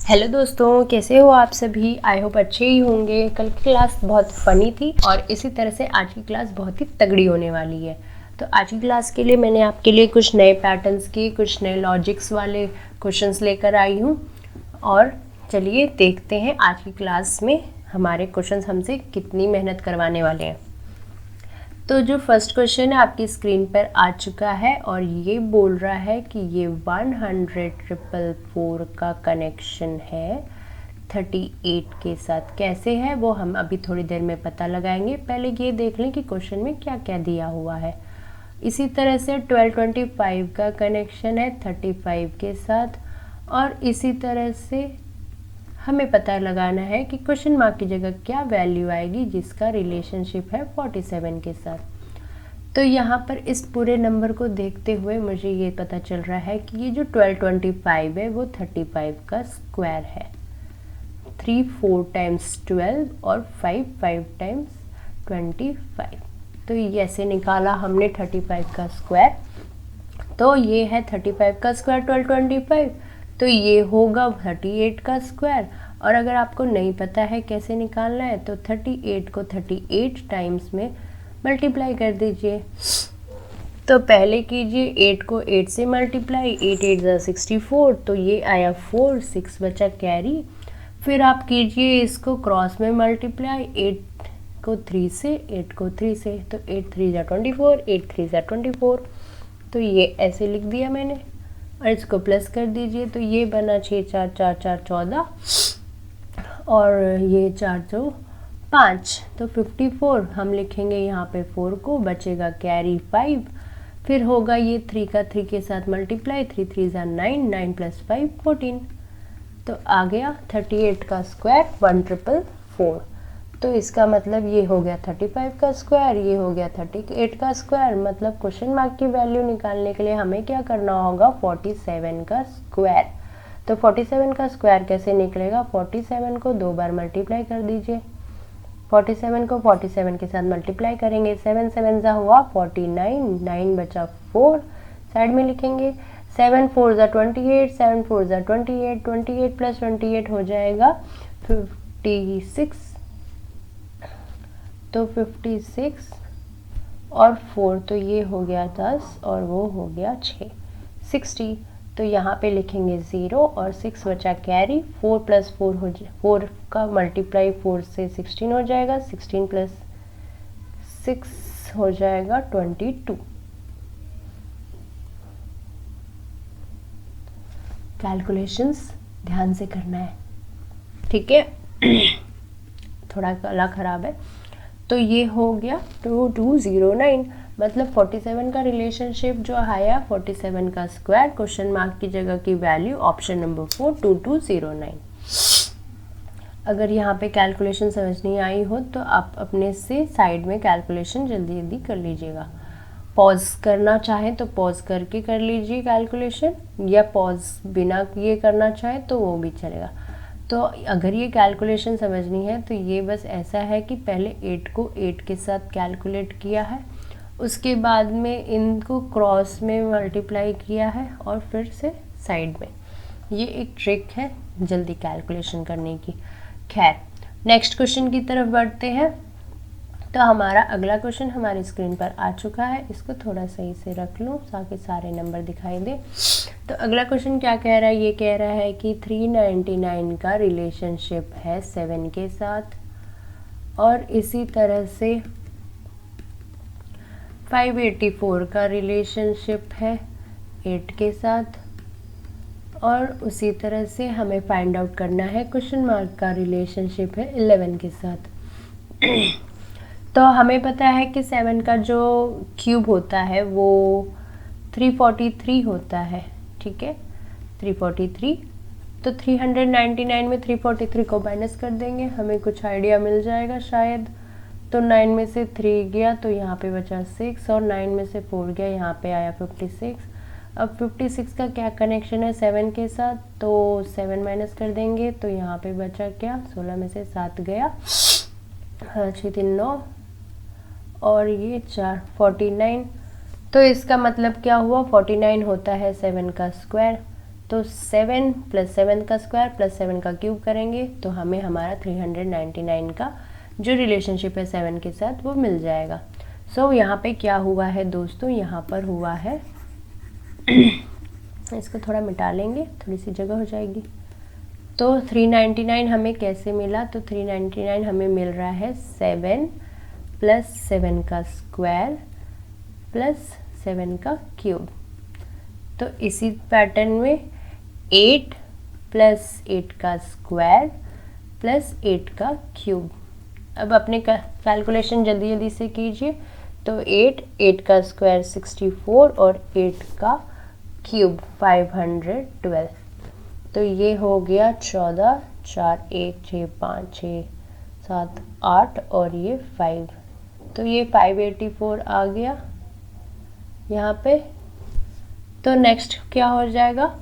Hello दोस्तों, कैसे हो आप सभी। आई होप अच्छे ही होंगे। कल की क्लास बहुत फ़नी थी और इसी तरह से आज की क्लास बहुत ही तगड़ी होने वाली है। तो आज की क्लास के लिए मैंने आपके लिए कुछ नए पैटर्न्स की, कुछ नए लॉजिक्स वाले क्वेश्चंस लेकर आई हूँ। और चलिए देखते हैं आज की क्लास में हमारे क्वेश्चंस हमसे कितनी मेहनत करवाने वाले हैं। तो जो फर्स्ट क्वेश्चन है आपकी स्क्रीन पर आ चुका है और ये बोल रहा है कि ये 100,444 का कनेक्शन है 38 के साथ। कैसे है वो हम अभी थोड़ी देर में पता लगाएंगे। पहले ये देख लें कि क्वेश्चन में क्या क्या दिया हुआ है। इसी तरह से 1225 का कनेक्शन है 35 के साथ और इसी तरह से हमें पता लगाना है कि क्वेश्चन मार्क की जगह क्या वैल्यू आएगी जिसका रिलेशनशिप है 47 के साथ। तो यहाँ पर इस पूरे नंबर को देखते हुए मुझे ये पता चल रहा है कि ये जो 1225 है वो 35 का स्क्वायर है। 3 4 टाइम्स 12 और 5 5 टाइम्स 25। तो ये ऐसे निकाला हमने 35 का स्क्वायर। तो ये है 35 का स्क्वायर 1225, तो ये होगा 38 का स्क्वायर। और अगर आपको नहीं पता है कैसे निकालना है तो 38 को 38 टाइम्स में मल्टीप्लाई कर दीजिए। तो पहले कीजिए 8 को 8 से मल्टीप्लाई, 8 8 ज़ा 64, तो ये आया 4, 6 बचा कैरी। फिर आप कीजिए इसको क्रॉस में मल्टीप्लाई, 8 को 3 से, 8 को 3 से, तो 8 3 ज़ा 24, 8 3 ज़ा 24। तो ये ऐसे लिख दिया मैंने और इसको प्लस कर दीजिए। तो ये बना 6 4 4 4 14 और ये 4 2 5, तो 54 हम लिखेंगे यहाँ पे 4 को, बचेगा कैरी 5। फिर होगा ये 3 का 3 के साथ मल्टीप्लाई, 3 3 ज़ा 9, 9 प्लस 5 14। तो आ गया 38 का स्क्वायर 1444। तो इसका मतलब ये हो गया 35 का स्क्वायर, ये हो गया 38 का स्क्वायर। मतलब क्वेश्चन मार्क की वैल्यू निकालने के लिए हमें क्या करना होगा, 47 का स्क्वायर। तो 47 का स्क्वायर कैसे निकलेगा, 47 को 2 बार मल्टीप्लाई कर दीजिए। 47 को 47 के साथ मल्टीप्लाई करेंगे, 7 7 ज़ा हुआ 49, 9 बचा 4, साइड में लिखेंगे। 7 4 ज़ा 28, 7 4 ज़ा 28, 28 प्लस 28 हो जाएगा 56। तो 56 और 4, तो ये हो गया 10 और वो हो गया 6, 60। तो यहाँ पे लिखेंगे 0 और 6 बचा कैरी। 4 प्लस 4 हो 4 का मल्टीप्लाई 4 से 16 हो जाएगा, 16 प्लस 6 हो जाएगा 22। कैलकुलेशंस ध्यान से करना है, ठीक है। थोड़ा गला खराब है। तो ये हो गया 2209। मतलब 47 का रिलेशनशिप जो आया 47 का स्क्वायर, क्वेश्चन मार्क की जगह की वैल्यू ऑप्शन नंबर 4 2209। अगर यहाँ पे कैलकुलेशन समझ नहीं आई हो तो आप अपने से साइड में कैलकुलेशन जल्दी जल्दी कर लीजिएगा। पॉज करना चाहें तो पॉज करके कर लीजिए कैलकुलेशन, या पॉज बिना ये करना चाहें तो वो भी चलेगा। तो अगर ये कैलकुलेशन समझनी है तो ये बस ऐसा है कि पहले 8 को 8 के साथ कैलकुलेट किया है, उसके बाद में इनको क्रॉस में मल्टीप्लाई किया है और फिर से साइड में। ये एक ट्रिक है जल्दी कैलकुलेशन करने की। खैर, नेक्स्ट क्वेश्चन की तरफ बढ़ते हैं। तो हमारा अगला क्वेश्चन हमारी स्क्रीन पर आ चुका है। इसको थोड़ा सही से रख लूँ ताकि सारे नंबर दिखाई दे। तो अगला क्वेश्चन क्या कह रहा है, ये कह रहा है कि 399 का रिलेशनशिप है 7 के साथ और इसी तरह से 584 का रिलेशनशिप है 8 के साथ और उसी तरह से हमें फाइंड आउट करना है क्वेश्चन मार्क का रिलेशनशिप है 11 के साथ। तो हमें पता है कि 7 का जो क्यूब होता है वो 343 होता है, ठीक है, 343। तो 399 में 343 को माइनस कर देंगे, हमें कुछ आइडिया मिल जाएगा शायद। तो 9 में से 3 गया तो यहाँ पे बचा 6 और 9 में से 4 गया, यहाँ पे आया 56। अब 56 का क्या कनेक्शन है 7 के साथ, तो 7 माइनस कर देंगे तो यहाँ पे बचा क्या, 16 में से 7 गया, 6 3 9 और ये 4 49। तो इसका मतलब क्या हुआ, 49 होता है 7 का स्क्वायर। तो 7 प्लस 7 का स्क्वायर प्लस 7 का क्यूब करेंगे तो हमें हमारा 399 का जो रिलेशनशिप है 7 के साथ वो मिल जाएगा। सो यहाँ पे क्या हुआ है दोस्तों, यहाँ पर हुआ है इसको थोड़ा मिटा लेंगे, थोड़ी सी जगह हो जाएगी। तो 399 हमें कैसे मिला, तो 399 हमें मिल रहा है 7 प्लस 7 का स्क्वायर प्लस 7 का क्यूब। तो इसी पैटर्न में 8 प्लस 8 का स्क्वायर प्लस 8 का क्यूब। अब अपने कैलकुलेशन जल्दी जल्दी से कीजिए। तो 8 का स्क्वायर 64 और 8 का क्यूब 512। तो ये हो गया 14, 4, 1, 6, 5, 6, 7, 8 और ये 5। तो ये 584 आ गया यहाँ पे। तो नेक्स्ट क्या हो जाएगा,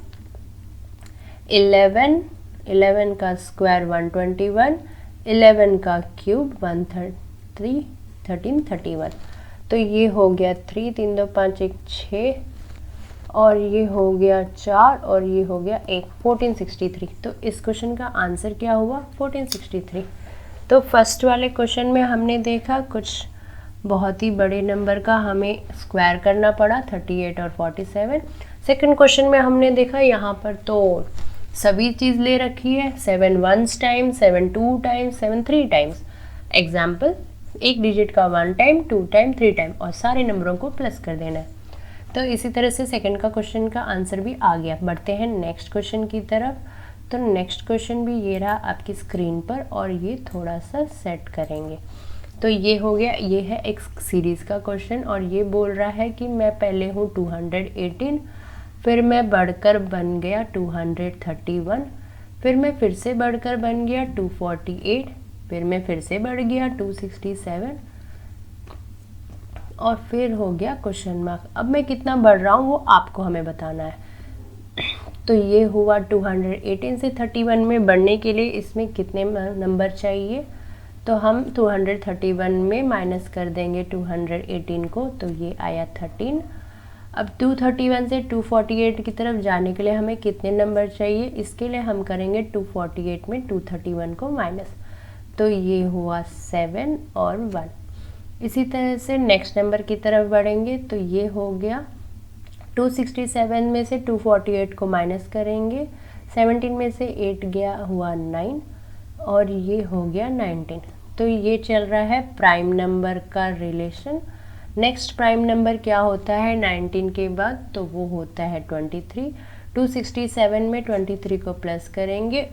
11 का स्क्वायर 121, 11 का क्यूब 1331। तो ये हो गया 3, 3, 2, 5, 1, 6 और ये हो गया 4 और ये हो गया 1, 1463। तो इस क्वेश्चन का आंसर क्या हुआ, 1463। तो फर्स्ट वाले क्वेश्चन में हमने देखा कुछ बहुत ही बड़े नंबर का हमें स्क्वायर करना पड़ा 38 और 47। सेकंड क्वेश्चन में हमने देखा यहाँ पर तो सभी चीज़ ले रखी है, 7 1 टाइम्स, 7 2 टाइम्स, 7 3 टाइम्स। एग्जाम्पल, एक डिजिट का 1 टाइम, 2 टाइम, 3 टाइम और सारे नंबरों को प्लस कर देना है। तो इसी तरह से सेकंड का क्वेश्चन का आंसर भी आ गया। बढ़ते हैं नेक्स्ट क्वेश्चन की तरफ। तो नेक्स्ट क्वेश्चन भी ये रहा आपकी स्क्रीन पर और ये थोड़ा सा सेट करेंगे। तो ये हो गया, ये है एक सीरीज़ का क्वेश्चन और ये बोल रहा है कि मैं पहले हूँ 218, फिर मैं बढ़कर बन गया 231, फिर मैं फिर से बढ़कर बन गया 248, फिर मैं फिर से बढ़ गया 267 और फिर हो गया क्वेश्चन मार्क। अब मैं कितना बढ़ रहा हूँ वो आपको हमें बताना है। तो ये हुआ 218 से 31 में बढ़ने के लिए इसमें कितने नंबर चाहिए, तो हम 231 में माइनस कर देंगे 218 को, तो ये आया 13। अब 231 से 248 की तरफ जाने के लिए हमें कितने नंबर चाहिए, इसके लिए हम करेंगे 248 में 231 को माइनस, तो ये हुआ 7 और 1। इसी तरह से नेक्स्ट नंबर की तरफ बढ़ेंगे तो ये हो गया 267 में से 248 को माइनस करेंगे, 17 में से 8 गया हुआ 9 और ये हो गया 19। तो ये चल रहा है प्राइम नंबर का रिलेशन। नेक्स्ट प्राइम नंबर क्या होता है 19 के बाद, तो वो होता है 23। 267 में 23 को प्लस करेंगे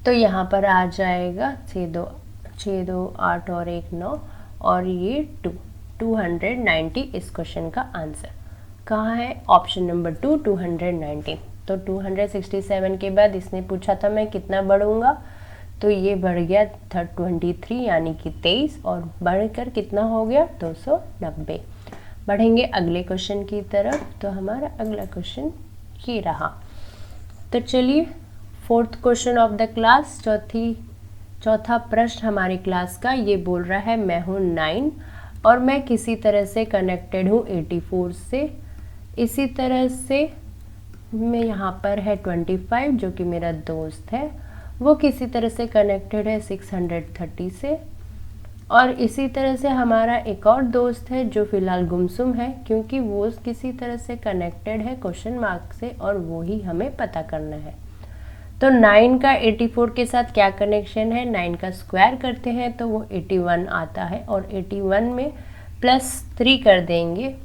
तो यहाँ पर आ जाएगा 6 2 8 और 1 9 और ये 290 इस क्वेश्चन का आंसर कहाँ है, ऑप्शन नंबर 2 290। तो 267 के बाद इसने पूछा था मैं कितना बढ़ूंगा, तो ये बढ़ गया 23 यानी कि 23 और बढ़कर कितना हो गया 290। बढ़ेंगे अगले क्वेश्चन की तरफ। तो हमारा अगला क्वेश्चन ये रहा। तो चलिए fourth question of the class, चौथा प्रश्न हमारी क्लास का ये बोल रहा है मैं हूँ 9 और मैं किसी तरह से कनेक्टेड हूँ 84 से। इसी तरह से मैं यहाँ पर है 25 जो कि मेरा दोस्त है, वो किसी तरह से कनेक्टेड है 630 से। और इसी तरह से हमारा एक और दोस्त है जो फ़िलहाल गुमसुम है क्योंकि वो किसी तरह से कनेक्टेड है क्वेश्चन मार्क से और वो ही हमें पता करना है। तो 9 का 84 के साथ क्या कनेक्शन है, 9 का स्क्वायर करते हैं तो वो 81 आता है और 81 में +3 कर देंगे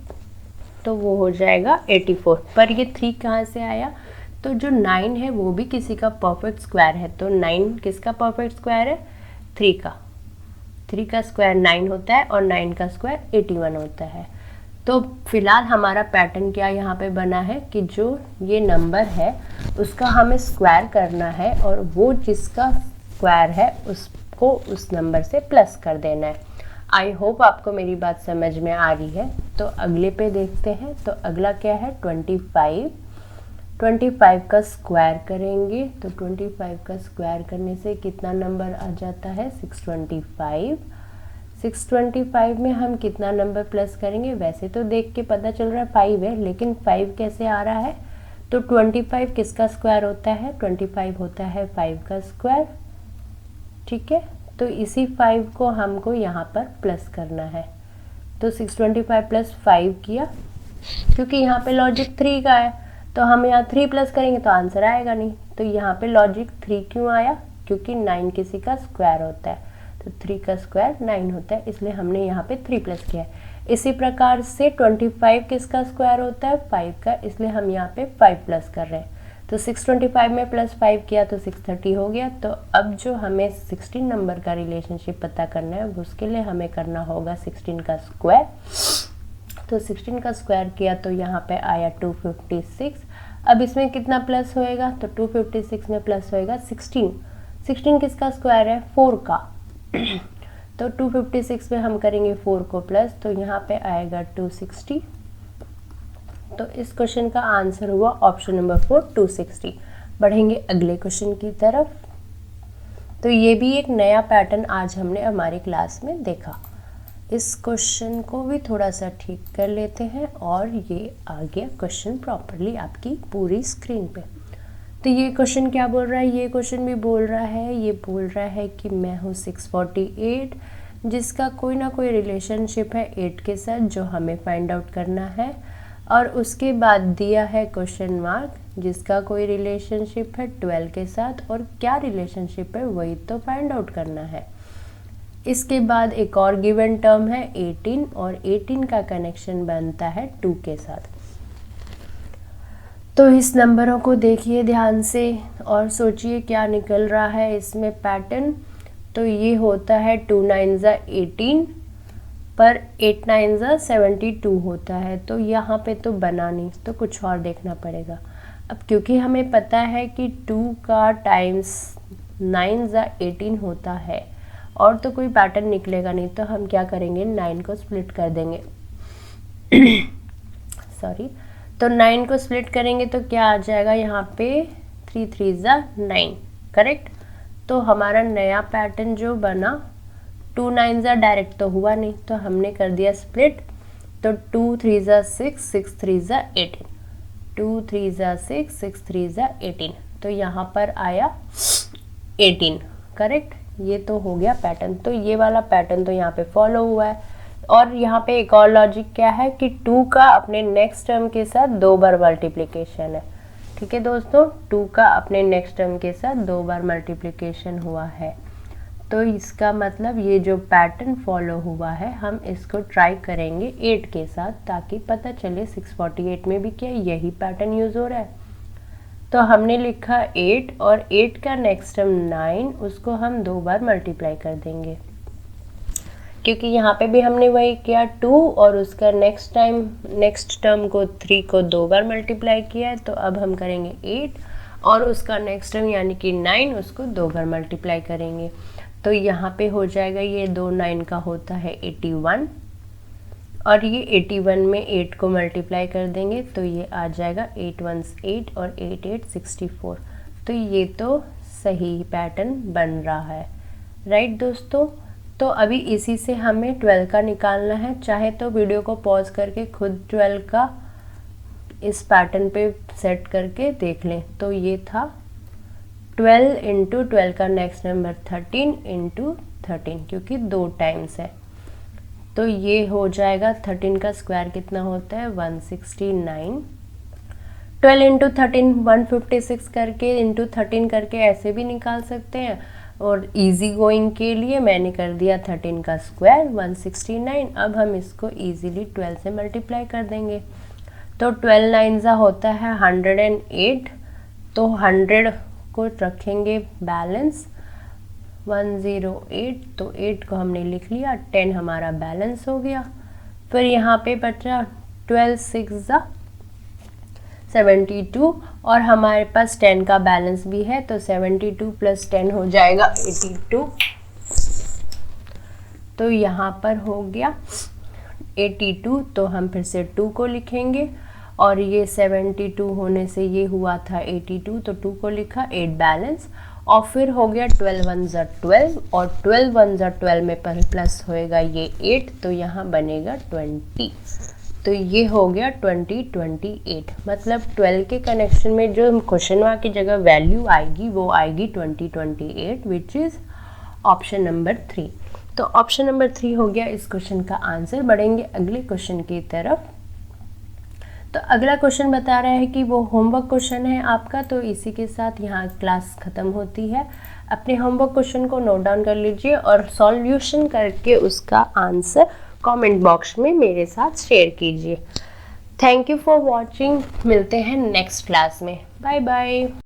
तो वो हो जाएगा 84। पर ये 3 कहाँ से आया, तो जो 9 है वो भी किसी का परफेक्ट स्क्वायर है। तो 9 किसका परफेक्ट स्क्वायर है, 3 का। 3 का स्क्वायर 9 होता है और 9 का स्क्वायर 81 होता है। तो फिलहाल हमारा पैटर्न क्या यहाँ पे बना है कि जो ये नंबर है उसका हमें स्क्वायर करना है और वो जिसका स्क्वायर है उसको उस नंबर से प्लस कर देना है। आई होप आपको मेरी बात समझ में आ रही है। तो अगले पे देखते हैं। तो अगला क्या है 25 का स्क्वायर करेंगे तो 25 का स्क्वायर करने से कितना नंबर आ जाता है 625। 625 में हम कितना नंबर प्लस करेंगे, वैसे तो देख के पता चल रहा है 5 है, लेकिन 5 कैसे आ रहा है तो 25 किसका स्क्वायर होता है? 25 होता है 5 का स्क्वायर, ठीक है। तो इसी 5 को हमको यहाँ पर प्लस करना है, तो 625 प्लस 5 किया, क्योंकि यहाँ पे लॉजिक 3 का है तो हम यहाँ 3 प्लस करेंगे तो आंसर आएगा नहीं। तो यहाँ पे लॉजिक 3 क्यों आया? क्योंकि 9 किसी का स्क्वायर होता है, तो 3 का स्क्वायर 9 होता है, इसलिए हमने यहाँ पे 3 प्लस किया है। इसी प्रकार से 25 किसका स्क्वायर होता है? 5 का, इसलिए हम यहाँ पे 5 प्लस कर रहे हैं। तो 625 में प्लस 5 किया तो 630 हो गया। तो अब जो हमें 16 नंबर का रिलेशनशिप पता करना है उसके लिए हमें करना होगा 16 का स्क्वायर। तो 16 का स्क्वायर किया तो यहाँ पे आया 256। अब इसमें कितना प्लस होएगा? तो 256 में प्लस होएगा 16। 16 किसका स्क्वायर है? 4 का। तो 256 में हम करेंगे 4 को प्लस, तो यहाँ पे आएगा 260। तो इस क्वेश्चन का आंसर हुआ ऑप्शन नंबर 4 260। बढ़ेंगे अगले क्वेश्चन की तरफ। तो ये भी एक नया पैटर्न आज हमने हमारी क्लास में देखा। इस क्वेश्चन को भी थोड़ा सा ठीक कर लेते हैं और ये आ गया क्वेश्चन प्रॉपरली आपकी पूरी स्क्रीन पे। तो ये क्वेश्चन क्या बोल रहा है? ये क्वेश्चन भी बोल रहा है, ये बोल रहा है कि मैं हूँ 648 जिसका कोई ना कोई रिलेशनशिप है 8 के साथ जो हमें फाइंड आउट करना है, और उसके बाद दिया है क्वेश्चन मार्क जिसका कोई रिलेशनशिप है 12 के साथ, और क्या रिलेशनशिप है वही तो फाइंड आउट करना है। इसके बाद एक और गिवन टर्म है 18 और 18 का कनेक्शन बनता है 2 के साथ। तो इस नंबरों को देखिए ध्यान से और सोचिए क्या निकल रहा है इसमें पैटर्न। तो ये होता है 2 9 18 पर 8 9 72 होता है, तो यहाँ पे तो बना नहीं, तो कुछ और देखना पड़ेगा। अब क्योंकि हमें पता है कि 2 का टाइम्स 9 18 होता है और तो कोई पैटर्न निकलेगा नहीं, तो हम क्या करेंगे 9 को स्प्लिट कर देंगे। सॉरी, तो 9 को स्प्लिट करेंगे तो क्या आ जाएगा यहाँ पे 3 3 9, करेक्ट। तो हमारा नया पैटर्न जो बना 2 9 डायरेक्ट तो हुआ नहीं, तो हमने कर दिया स्प्लिट। तो 2 3 6 6 3 18, 2 3 6 6 3 18, तो यहाँ पर आया 18, करेक्ट। ये तो हो गया पैटर्न। तो ये वाला पैटर्न तो यहाँ पे फॉलो हुआ है। और यहाँ पे एक और लॉजिक क्या है कि 2 का अपने नेक्स्ट टर्म के साथ 2 बार मल्टीप्लिकेशन है, ठीक है दोस्तों। 2 का अपने नेक्स्ट टर्म के साथ 2 बार मल्टीप्लिकेशन हुआ है, तो इसका मतलब ये जो पैटर्न फॉलो हुआ है हम इसको ट्राई करेंगे 8 के साथ, ताकि पता चले 648 में भी क्या यही पैटर्न यूज़ हो रहा है। तो हमने लिखा 8 और 8 का नेक्स्ट टर्म 9, उसको हम 2 बार मल्टीप्लाई कर देंगे, क्योंकि यहाँ पे भी हमने वही किया 2 और उसका नेक्स्ट टर्म को 3 को 2 बार मल्टीप्लाई किया है। तो अब हम करेंगे 8 और उसका नेक्स्ट टर्म यानी कि 9 उसको 2 बार मल्टीप्लाई करेंगे। तो यहाँ पे हो जाएगा ये 2 9 का होता है 81, और ये 81 में 8 को मल्टीप्लाई कर देंगे तो ये आ जाएगा 8 1 8 और 8 8 64। तो ये तो सही पैटर्न बन रहा है, राइट दोस्तों। तो अभी इसी से हमें 12 का निकालना है। चाहे तो वीडियो को पॉज करके खुद 12 का इस पैटर्न पे सेट करके देख लें। तो ये था 12 इंटू 12 का नेक्स्ट नंबर 13 इंटू 13, क्योंकि 2 टाइम्स है। तो ये हो जाएगा 13 का स्क्वायर कितना होता है 169। 12 इंटू 13 156 करके इंटू 13 करके ऐसे भी निकाल सकते हैं, और इजी गोइंग के लिए मैंने कर दिया 13 का स्क्वायर 169। अब हम इसको इजीली 12 से मल्टीप्लाई कर देंगे। तो 12 9 होता है 108, तो 100 को रखेंगे बैलेंस 108, तो 8 को हमने लिख लिया, 10 हमारा बैलेंस हो गया। फिर यहाँ पे बचा 12 6 72, और हमारे पास 10 का बैलेंस भी है, तो 72 प्लस 10 हो जाएगा 82। तो यहाँ पर हो गया 82, तो हम फिर से 2 को लिखेंगे, और ये 72 होने से ये हुआ था 82, तो 2 को लिखा, 8 बैलेंस, और फिर हो गया 12 1 12, और 12 1 12 में पर प्लस होएगा ये 8, तो यहाँ बनेगा 20। तो ये हो गया 2028, मतलब 12 के कनेक्शन में जो क्वेश्चन मार्क की जगह वैल्यू आएगी वो आएगी 2028, विच इज़ ऑप्शन नंबर 3। तो ऑप्शन नंबर 3 हो गया इस क्वेश्चन का आंसर। बढ़ेंगे अगले क्वेश्चन की तरफ। तो अगला क्वेश्चन बता रहा है कि वो होमवर्क क्वेश्चन है आपका, तो इसी के साथ यहाँ क्लास ख़त्म होती है। अपने होमवर्क क्वेश्चन को नोट डाउन कर लीजिए और सॉल्यूशन करके उसका आंसर कमेंट बॉक्स में मेरे साथ शेयर कीजिए। Thank you for watching. मिलते हैं नेक्स्ट क्लास में। Bye bye.